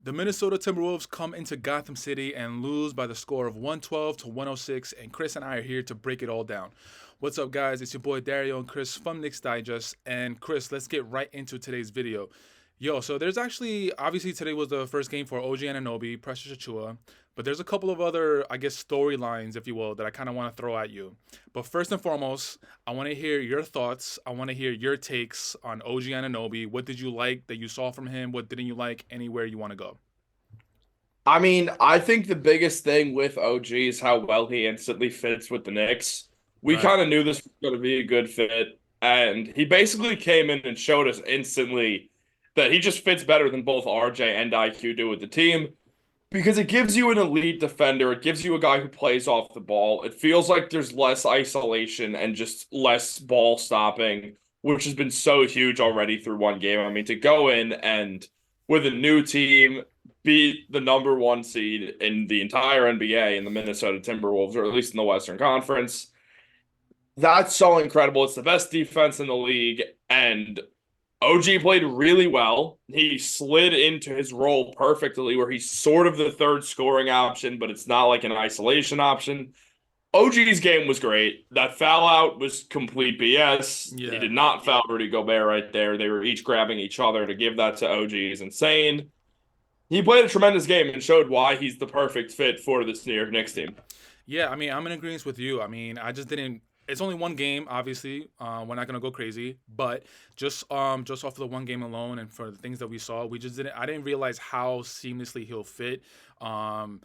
The Minnesota Timberwolves come into Gotham City and lose by the score of 112 to 106, and Chris and I are here to break it all down. What's up, guys? It's your boy Dariel and Chris from Knicks Digest. And Chris, let's get right into today's video. Yo, so there's actually, obviously, today was the first game for OG Anunoby, Precious Achua, but there's a couple of other, I guess, storylines, if you will, that I kind of want to throw at you. But first and foremost, I want to hear your thoughts. I want to hear your takes on OG Anunoby. What did you like that you saw from him? What didn't you like? Anywhere you want to go. I think the biggest thing with OG is how well he instantly fits with the Knicks. We Right. kind of knew this was going to be a good fit, and he basically came in and showed us instantly that he just fits better than both RJ and IQ do with the team because it gives you an elite defender. It gives you a guy who plays off the ball. It feels like there's less isolation and just less ball stopping, which has been so huge already through one game. I mean, to go in and with a new team beat the number one seed in the entire NBA in the Minnesota Timberwolves, or at least in the Western Conference. That's so incredible. It's the best defense in the league, and OG played really well. He slid into his role perfectly, where he's sort of the third scoring option, but it's not like an isolation option. OG's game was great. That foul out was complete BS. He Yeah. did not foul Rudy Gobert right there. They were each grabbing each other. To give that to OG is insane. He played a tremendous game and showed why he's the perfect fit for this New York Knicks team. Yeah, I mean, I'm in agreement with you. I mean, I just didn't. It's only one game, obviously. We're not gonna go crazy, but just off of the one game alone, and for the things that we saw, we just didn't. I didn't realize how seamlessly he'll fit. Um,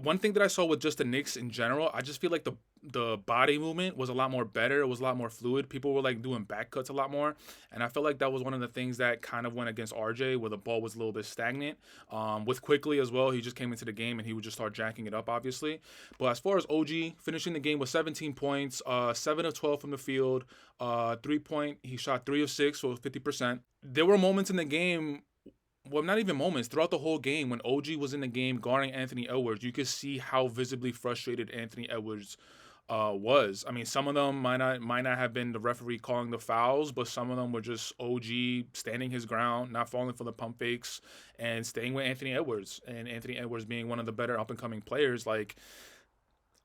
one thing that I saw with just the Knicks in general, I just feel like the body movement was a lot more better. It was a lot more fluid. People were like doing back cuts a lot more, and I felt like that was one of the things that kind of went against RJ, where the ball was a little bit stagnant. With quickly as well, he just came into the game and he would just start jacking it up, obviously. But as far as OG finishing the game with 17 points, 7 of 12 from the field, 3 point, he shot 3 of 6, so 50%. There were moments in the game, well, not even moments, throughout the whole game when OG was in the game guarding Anthony Edwards, you could see how visibly frustrated Anthony Edwards was. I mean, some of them might not have been the referee calling the fouls, but some of them were just OG standing his ground, not falling for the pump fakes, and staying with Anthony Edwards. And Anthony Edwards being one of the better up and coming players, like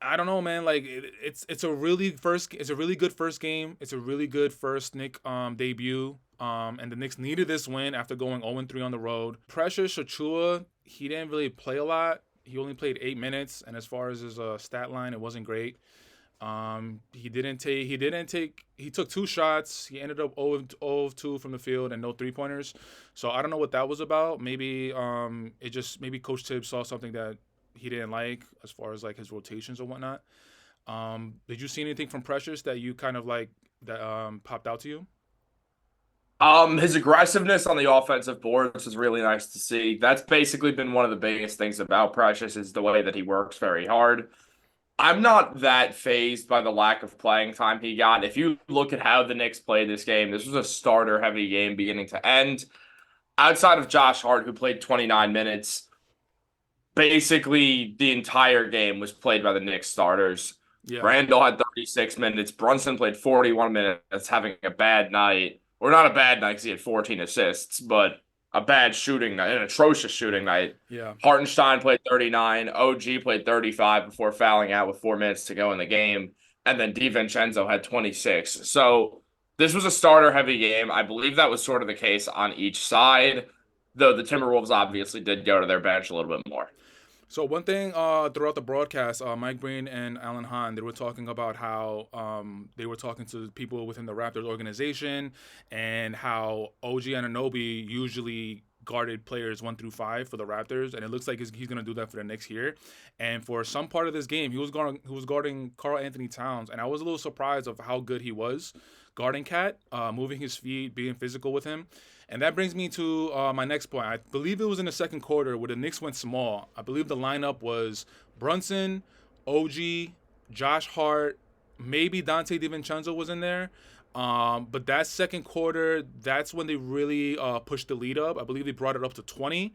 I don't know, man. Like it's a really good first game. It's a really good first Nick debut. And the Knicks needed this win after going 0-3 on the road. Precious Achua, he didn't really play a lot. He only played 8 minutes, and as far as his stat line, it wasn't great. He took 2 shots. He ended up 0 of 2 from the field and no 3 pointers. So I don't know what that was about. Maybe Coach Tibbs saw something that he didn't like as far as like his rotations or whatnot. Did you see anything from Precious that you kind of like that popped out to you? His aggressiveness on the offensive boards is really nice to see. That's basically been one of the biggest things about Precious is the way that he works very hard. I'm not that fazed by the lack of playing time he got. If you look at how the Knicks played this game, this was a starter heavy game beginning to end. Outside of Josh Hart, who played 29 minutes, basically the entire game was played by the Knicks starters. Yeah. Randle had 36 minutes. Brunson played 41 minutes, having a bad night. Or not a bad night because he had 14 assists, but a bad shooting night, an atrocious shooting night. Yeah. Hartenstein played 39. OG played 35 before fouling out with 4 minutes to go in the game. And then DiVincenzo had 26. So this was a starter heavy game. I believe that was sort of the case on each side, though the Timberwolves obviously did go to their bench a little bit more. So one thing throughout the broadcast, Mike Breen and Alan Hahn, they were talking about how they were talking to people within the Raptors organization and how OG Anunoby usually guarded players 1 through 5 for the Raptors, and it looks like he's going to do that for the next year. And for some part of this game, he was guarding Karl Anthony Towns, and I was a little surprised of how good he was guarding Cat, moving his feet, being physical with him. And that brings me to my next point. I believe it was in the second quarter where the Knicks went small. I believe the lineup was Brunson, OG, Josh Hart, maybe Dante DiVincenzo was in there. But that second quarter, that's when they really pushed the lead up. I believe they brought it up to 20.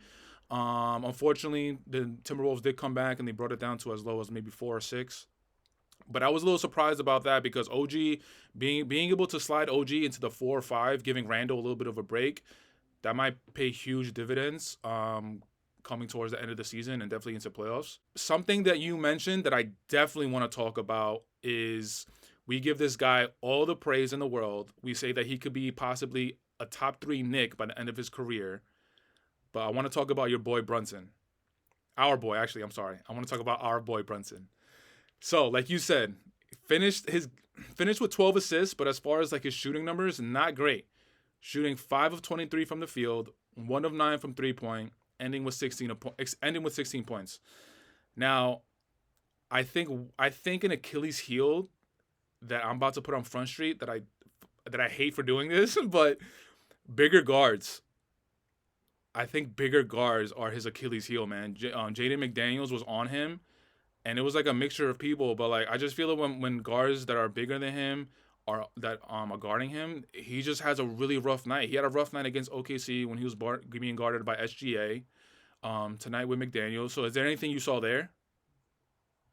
Unfortunately, the Timberwolves did come back and they brought it down to as low as maybe 4 or 6. But I was a little surprised about that because OG being able to slide OG into the 4 or 5, giving Randle a little bit of a break, that might pay huge dividends coming towards the end of the season and definitely into playoffs. Something that you mentioned that I definitely want to talk about is we give this guy all the praise in the world. We say that he could be possibly a top 3 Knick by the end of his career. But I want to talk about your boy Brunson. Our boy, actually, I'm sorry. I want to talk about our boy Brunson. So, like you said, finished with 12 assists, but as far as like his shooting numbers, not great. Shooting 5 of 23 from the field, 1 of 9 from 3-point, ending with 16 points. Now, I think an Achilles heel that I'm about to put on Front Street that I hate for doing this, but bigger guards. I think bigger guards are his Achilles heel, man. Jaden McDaniels was on him, and it was like a mixture of people. But like I just feel that when guards that are bigger than him are guarding him, he just has a really rough night. He had a rough night against OKC when he was being guarded by SGA. Tonight with McDaniels. So is there anything you saw there?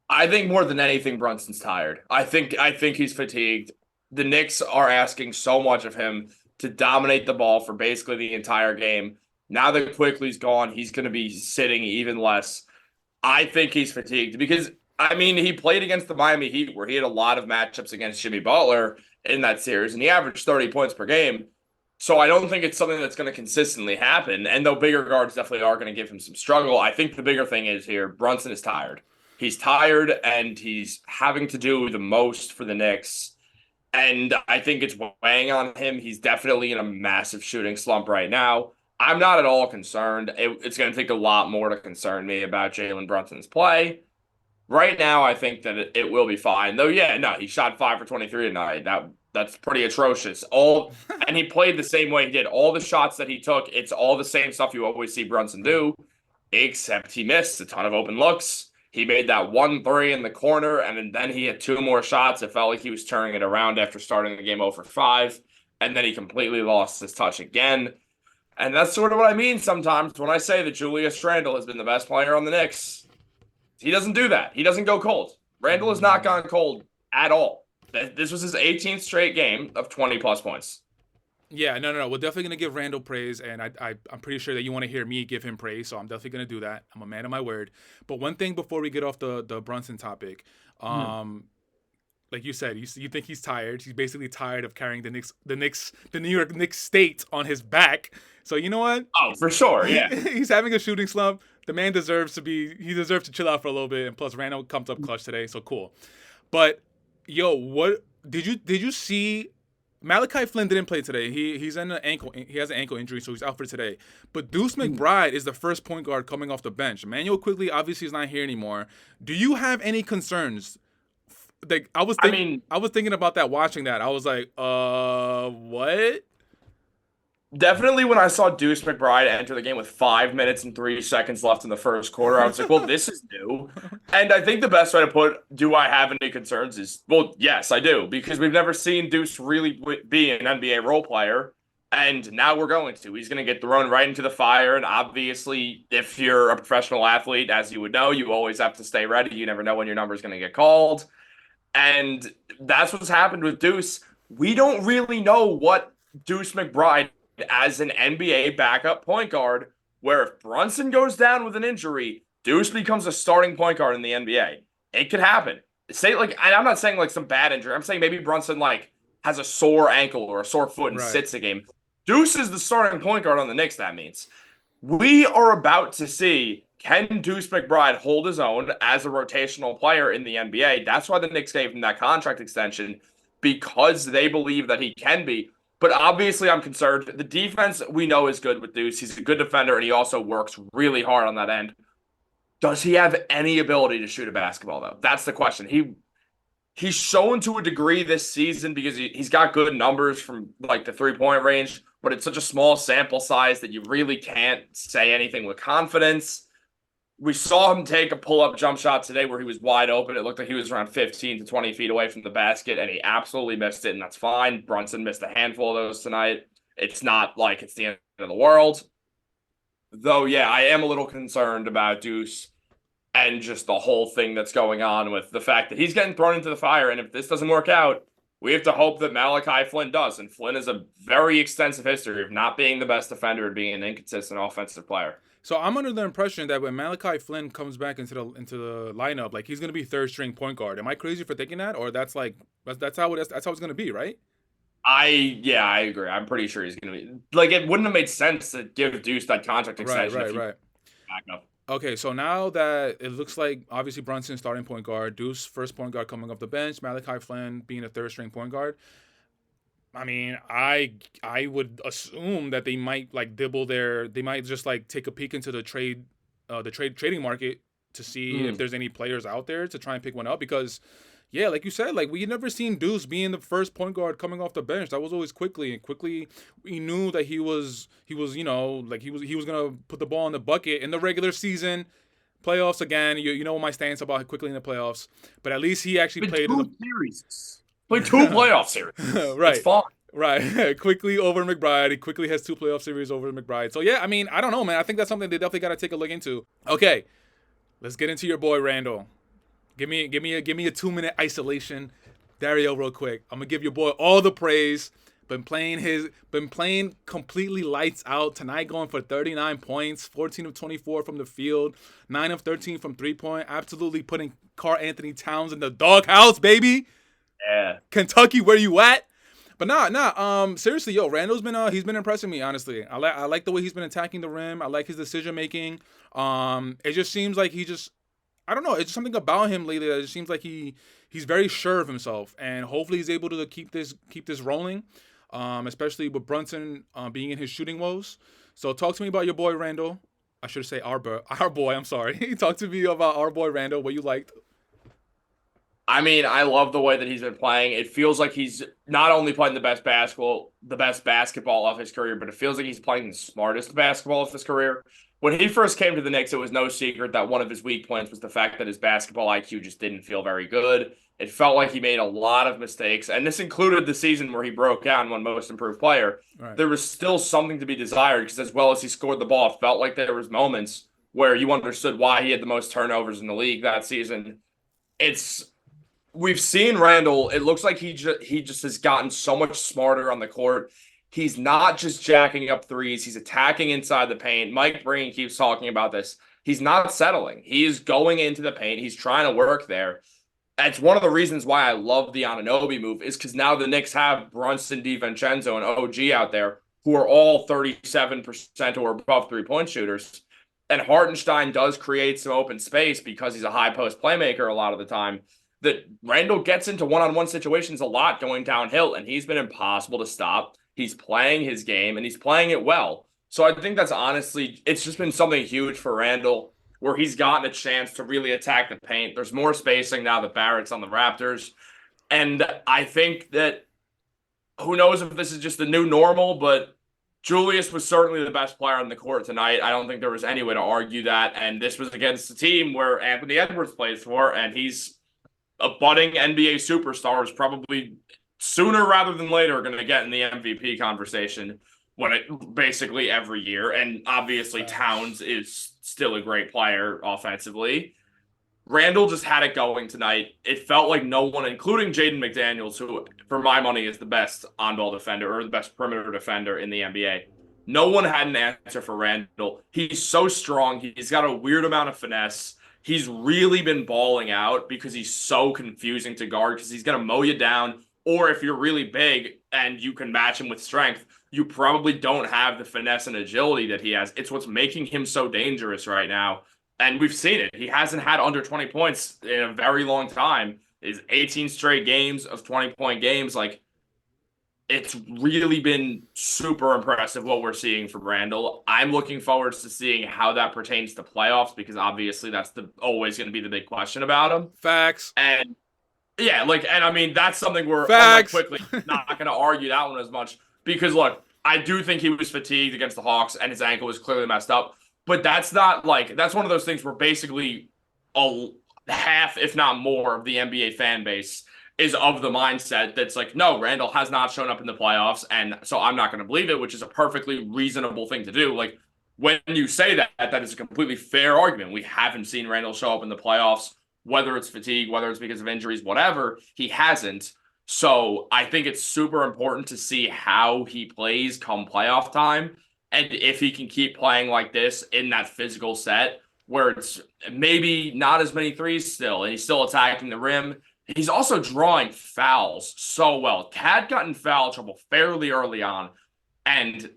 I think more than anything, Brunson's tired. I think he's fatigued. The Knicks are asking so much of him to dominate the ball for basically the entire game. Now that Quickly's gone, he's going to be sitting even less. I think he's fatigued because, I mean, he played against the Miami Heat where he had a lot of matchups against Jimmy Butler in that series, and he averaged 30 points per game. So I don't think it's something that's going to consistently happen. And though bigger guards definitely are going to give him some struggle, I think the bigger thing is here, Brunson is tired. He's tired, and he's having to do the most for the Knicks. And I think it's weighing on him. He's definitely in a massive shooting slump right now. I'm not at all concerned. It's going to take a lot more to concern me about Jalen Brunson's play. Right now, I think that it will be fine. Though, yeah, no, he shot 5 for 23 tonight. That's pretty atrocious. And he played the same way he did. All the shots that he took, it's all the same stuff you always see Brunson do, except he missed a ton of open looks. He made that 1-3 in the corner, and then he had 2 more shots. It felt like he was turning it around after starting the game 0 for 5, and then he completely lost his touch again. And that's sort of what I mean sometimes when I say that Julius Randle has been the best player on the Knicks. He doesn't do that. He doesn't go cold. Randle has not gone cold at all. This was his 18th straight game of 20-plus points. Yeah, no. We're definitely going to give Randle praise, and I'm pretty sure that you want to hear me give him praise, so I'm definitely going to do that. I'm a man of my word. But one thing before we get off the Brunson topic, like you said, you think he's tired. He's basically tired of carrying the New York Knicks state on his back. So you know what? Oh, for sure, yeah. He's having a shooting slump. The man deserves to chill out for a little bit, and plus Randle comes up clutch today, so cool. But yo, what did you see? Malachi Flynn didn't play today. He has an ankle injury, so he's out for today. But Deuce McBride is the first point guard coming off the bench. Emmanuel Quickly obviously is not here anymore. Do you have any concerns? Like I was thinking about that watching that. I was like, what? Definitely when I saw Deuce McBride enter the game with 5 minutes and 3 seconds left in the first quarter, I was like, well, this is new. And I think the best way to put, do I have any concerns is, well, yes, I do. Because we've never seen Deuce really be an NBA role player. And now we're going to. He's going to get thrown right into the fire. And obviously, if you're a professional athlete, as you would know, you always have to stay ready. You never know when your number is going to get called. And that's what's happened with Deuce. We don't really know what Deuce McBride as an NBA backup point guard, where if Brunson goes down with an injury, Deuce becomes a starting point guard in the NBA. It could happen. I'm not saying like some bad injury. I'm saying maybe Brunson like has a sore ankle or a sore foot and sits a game. Deuce is the starting point guard on the Knicks, that means. We are about to see, can Deuce McBride hold his own as a rotational player in the NBA? That's why the Knicks gave him that contract extension, because they believe that he can be. But obviously, I'm concerned. The defense we know is good with Deuce. He's a good defender, and he also works really hard on that end. Does he have any ability to shoot a basketball, though? That's the question. He's shown to a degree this season because he's got good numbers from like the three-point range, but it's such a small sample size that you really can't say anything with confidence. We saw him take a pull-up jump shot today where he was wide open. It looked like he was around 15 to 20 feet away from the basket, and he absolutely missed it, and that's fine. Brunson missed a handful of those tonight. It's not like it's the end of the world. Though, yeah, I am a little concerned about Deuce and just the whole thing that's going on with the fact that he's getting thrown into the fire, and if this doesn't work out, we have to hope that Malachi Flynn does, and Flynn has a very extensive history of not being the best defender and being an inconsistent offensive player. So I'm under the impression that when Malachi Flynn comes back into the lineup, like he's gonna be third string point guard. Am I crazy for thinking that, or that's how it's gonna be, right? Yeah, I agree. I'm pretty sure he's gonna be like it wouldn't have made sense to give Deuce that contract Right, extension right, if he right. back up. Okay, so now that it looks like obviously Brunson starting point guard, Deuce first point guard coming off the bench, Malachi Flynn being a third string point guard. I mean, I would assume that they might like they might just like take a peek into the trading market to see if Mm. there's any players out there to try and pick one up because yeah, like you said, like we never seen Deuce being the first point guard coming off the bench. That was always quickly, and quickly we knew that he was like he was gonna put the ball in the bucket in the regular season. Playoffs again, you know my stance about quickly in the playoffs, but at least he actually Been played in two series. Played two playoff series. the It's right. fun. Right, quickly over McBride. He quickly has two playoff series over McBride. So yeah, I mean, I don't know, man. I think that's something they definitely got to take a look into. Okay, let's get into your boy Randle. Give me a 2 minute isolation, Dario, real quick. I'm gonna give your boy all the praise. Been playing completely lights out tonight, going for 39 points, 14 of 24 from the field, 9 of 13 from 3 point. Absolutely putting Karl Anthony Towns in the doghouse, baby. Yeah. Kentucky, where you at? But seriously, yo, Randall's he's been impressing me, honestly. I like the way he's been attacking the rim. I like his decision making. It just seems like I don't know, it's just something about him lately that it just seems like he's very sure of himself, and hopefully he's able to keep this rolling, especially with Brunson being in his shooting woes. So talk to me about your boy Randall. I should say our boy. I'm sorry. Talk to me about our boy Randall. What you liked? I mean, I love the way that he's been playing. It feels like he's not only playing the best basketball of his career, but it feels like he's playing the smartest basketball of his career. When he first came to the Knicks, it was no secret that one of his weak points was the fact that his basketball IQ just didn't feel very good. It felt like he made a lot of mistakes, and this included the season where he broke out and won Most Improved Player. Right. There was still something to be desired because as well as he scored the ball, it felt like there was moments where you understood why he had the most turnovers in the league that season. It's We've seen Randle. It looks like he just has gotten so much smarter on the court. He's not just jacking up threes. He's attacking inside the paint. Mike Breen keeps talking about this. He's not settling. He is going into the paint. He's trying to work there. That's one of the reasons why I love the Anunoby move is because now the Knicks have Brunson, DiVincenzo, and OG out there who are all 37% or above three-point shooters. And Hartenstein does create some open space because he's a high post playmaker a lot of the time that Randle gets into one-on-one situations a lot going downhill, and he's been impossible to stop. He's playing his game, and he's playing it well. So I think that's honestly, it's just been something huge for Randle where he's gotten a chance to really attack the paint. There's more spacing now that Barrett's on the Raptors. And I think that who knows if this is just the new normal, but Julius was certainly the best player on the court tonight. I don't think there was any way to argue that. And this was against a team where Anthony Edwards plays for, and he's a budding NBA superstar is probably sooner rather than later going to get in the MVP conversation when it basically every year. And obviously Towns is still a great player offensively. Randle just had it going tonight. It felt like no one, including Jaden McDaniels, who for my money is the best on-ball defender or the best perimeter defender in the NBA. No one had an answer for Randle. He's so strong. He's got a weird amount of finesse. He's really been balling out because he's so confusing to guard because he's going to mow you down. Or if you're really big and you can match him with strength, you probably don't have the finesse and agility that he has. It's what's making him so dangerous right now. And we've seen it. He hasn't had under 20 points in a very long time. Is 18 straight games of 20-point games. Like, it's really been super impressive what we're seeing from Randle. I'm looking forward to seeing how that pertains to playoffs because obviously that's always going to be the big question about him. Facts. And yeah, and I mean that's something we're quickly not going to argue that one as much because look, I do think he was fatigued against the Hawks and his ankle was clearly messed up, but that's not that's one of those things where basically a half, if not more, of the NBA fan base is of the mindset that's like, no, Randle has not shown up in the playoffs, and so I'm not going to believe it, which is a perfectly reasonable thing to do. Like, when you say that, that is a completely fair argument. We haven't seen Randle show up in the playoffs, whether it's fatigue, whether it's because of injuries, whatever, he hasn't. So I think it's super important to see how he plays come playoff time. And if he can keep playing like this in that physical set where it's maybe not as many threes still, and he's still attacking the rim, he's also drawing fouls so well. Cat got in foul trouble fairly early on. And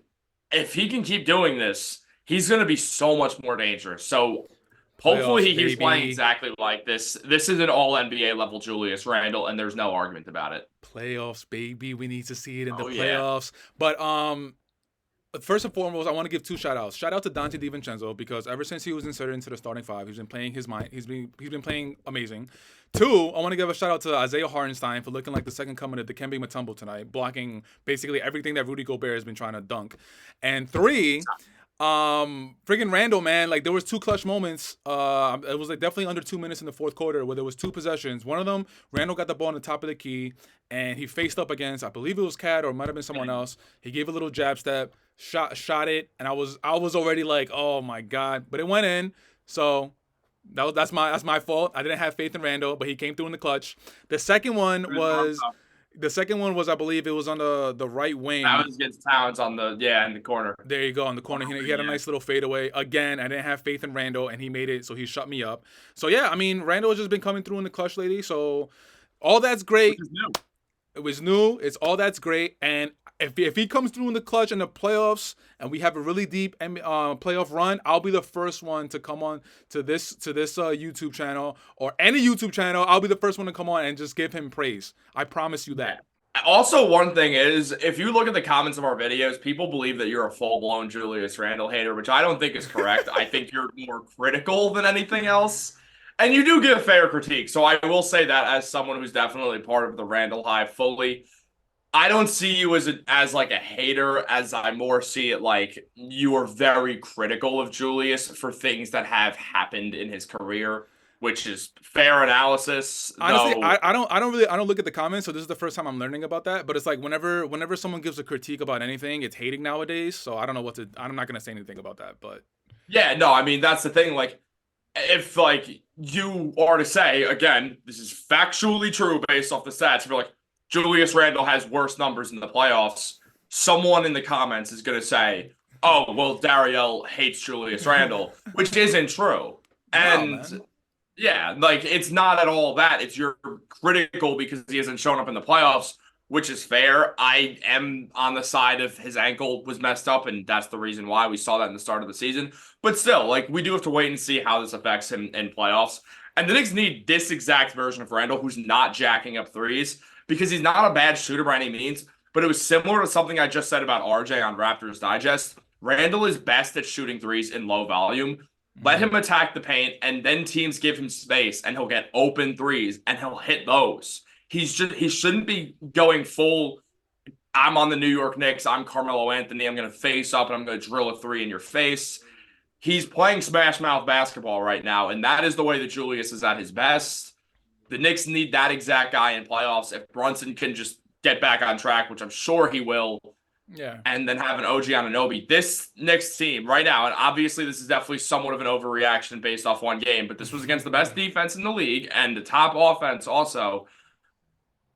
if he can keep doing this, he's going to be so much more dangerous. So hopefully Playoffs, he keeps playing baby. exactly like this. This is an all NBA level Julius Randle, and there's no argument about it. Playoffs, baby. We need to see it in the Oh, yeah. playoffs. But first and foremost, I want to give two shout outs. Shout out to Dante DiVincenzo because ever since he was inserted into the starting five, he's been playing his mind. He's been playing amazing. Two, I want to give a shout out to Isaiah Hartenstein for looking like the second coming of Dikembe Mutombo tonight, blocking basically everything that Rudy Gobert has been trying to dunk. And three, freaking Randle, man, like there was two clutch moments. It was like definitely under 2 minutes in the fourth quarter where there was two possessions. One of them, Randle got the ball on the top of the key and he faced up against, I believe it was Cat or it might have been someone else. He gave a little jab step, shot it, and I was already like, oh my god, but it went in. So that's my fault. I didn't have faith in Randle, but he came through in the clutch. The second one was I believe it was on the right wing. That was against Towns on in the corner. There you go, on the corner. He had a nice little fadeaway. Again, I didn't have faith in Randle, and he made it, so he shut me up. So, yeah, I mean, Randle has just been coming through in the clutch lately, so all that's great. Which is new. It was new. It's all that's great. And if he comes through in the clutch in the playoffs and we have a really deep playoff run, I'll be the first one to come on to this YouTube channel or any YouTube channel. I'll be the first one to come on and just give him praise. I promise you that. Also, one thing is, if you look at the comments of our videos, people believe that you're a full-blown Julius Randle hater, which I don't think is correct. I think you're more critical than anything else. And you do give fair critique, so I will say that as someone who's definitely part of the Randle hive fully. I don't see you as like a hater, as I more see it like you are very critical of Julius for things that have happened in his career, which is fair analysis. Honestly, Though, I don't look at the comments, so this is the first time I'm learning about that. But it's like whenever someone gives a critique about anything, it's hating nowadays. So I don't know I'm not gonna say anything about that. But yeah, no, I mean that's the thing. Like, if like you are to say again, this is factually true based off the stats. If you're like Julius Randle has worse numbers in the playoffs, someone in the comments is going to say, "Oh, well, Dariel hates Julius Randle," which isn't true. And no, yeah, like it's not at all that. It's you're critical because he hasn't shown up in the playoffs, which is fair. I am on the side of his ankle was messed up, and that's the reason why we saw that in the start of the season. But still, like we do have to wait and see how this affects him in playoffs. And the Knicks need this exact version of Randle, who's not jacking up threes, because he's not a bad shooter by any means. But it was similar to something I just said about RJ on Raptors Digest. Randle is best at shooting threes in low volume. Let him attack the paint, and then teams give him space, and he'll get open threes, and he'll hit those. He shouldn't be going full. I'm on the New York Knicks. I'm Carmelo Anthony. I'm going to face up, and I'm going to drill a three in your face. He's playing smash mouth basketball right now, and that is the way that Julius is at his best. The Knicks need that exact guy in playoffs. If Brunson can just get back on track, which I'm sure he will, yeah. and then have an OG Anunoby. This Knicks team right now, and obviously this is definitely somewhat of an overreaction based off one game, but this was against the best defense in the league and the top offense also.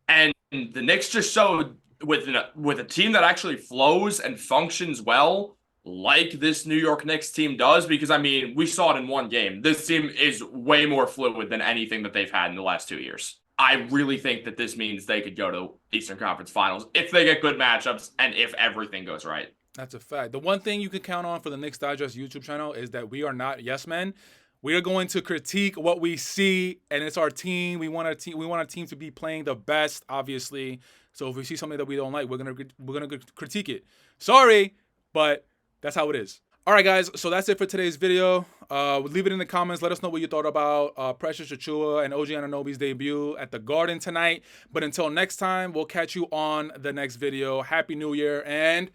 And the Knicks just showed with a team that actually flows and functions well, like this New York Knicks team does, because I mean, we saw it in one game. This team is way more fluid than anything that they've had in the last 2 years. I really think that this means they could go to Eastern Conference Finals if they get good matchups and if everything goes right. That's a fact. The one thing you can count on for the Knicks Digest YouTube channel is that we are not yes men. We are going to critique what we see, and it's our team. We want our team. We want our team to be playing the best, obviously. So if we see something that we don't like, we're gonna critique it. Sorry, but that's how it is. All right, guys. So that's it for today's video. Leave it in the comments. Let us know what you thought about Precious Achiuwa and OG Anunoby's debut at the Garden tonight. But until next time, we'll catch you on the next video. Happy New Year and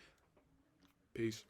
peace.